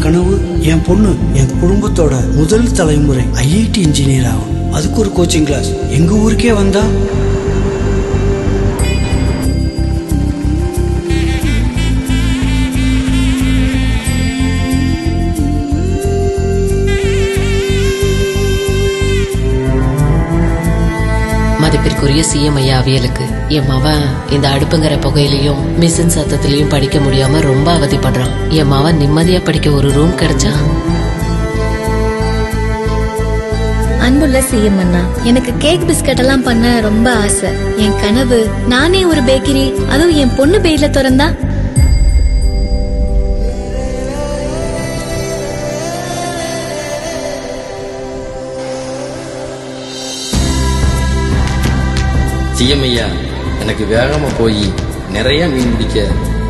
கனவு என் பொண்ணு என் குடும்பத்தோட முதல் தலைமுறை ஐஐடி இன்ஜினியர் ஆகும். அதுக்கு ஒரு கோச்சிங் கிளாஸ் எங்க ஊருக்கே வந்தா. மதிப்பிற்குரிய சிஎம் ஐயா அவியலுக்கு என் மவன் இந்த அடுப்புங்கிற புகையிலையும் மிஷின் சத்தத்திலையும் படிக்க முடியாம ரொம்ப அவதிப்படுறான். என் மவன் நிம்மதியா படிக்க ஒரு ரூம் கிடைச்சா. அன்புள்ள சிஎம் அண்ணா, எனக்கு கேக் பிஸ்கட் எல்லாம் பண்ண ரொம்ப ஆசை. என் கனவு நானே ஒரு பேக்கரி, அதுவும் என் பொண்ணு பேர்ல திறந்தா. சிஎம் ஐயா, எனக்கு வேகமா போய் நிறைய மீன் பிடிக்க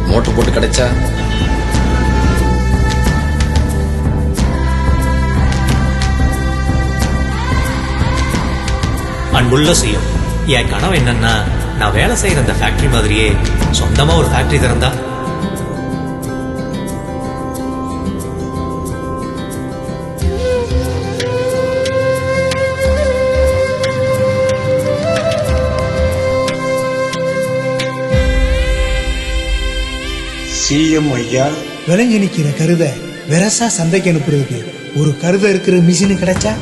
மோட்டர் போட்டு கிடைச்சா. அன்புள்ள சிஎம், என் கனவு என்னன்னா நான் வேலை செய்யற அந்த ஃபேக்டரி மாதிரியே சொந்தமா ஒரு ஃபேக்டரி திறந்தா. சிஎம் ஐயா, விளைஞ்சு நிக்கிற கருத வெரசா சந்தைக்கு அனுப்புறதுக்கு ஒரு கருத இருக்கிற மிஷின் கிடைச்சா.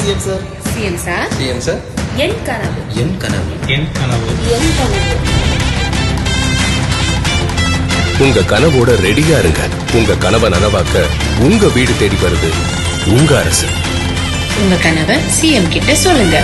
CM sir. CM sir. CM sir. என் கனவு. என் கனவு. என் கனவு. என் கனவு. உங்க கனவோட ரெடியா இருங்க. உங்க கனவை நனவாக்க உங்க வீடு தேடி வருது உங்க அரசு. உங்க கனவை சிஎம் கிட்ட சொல்லுங்க.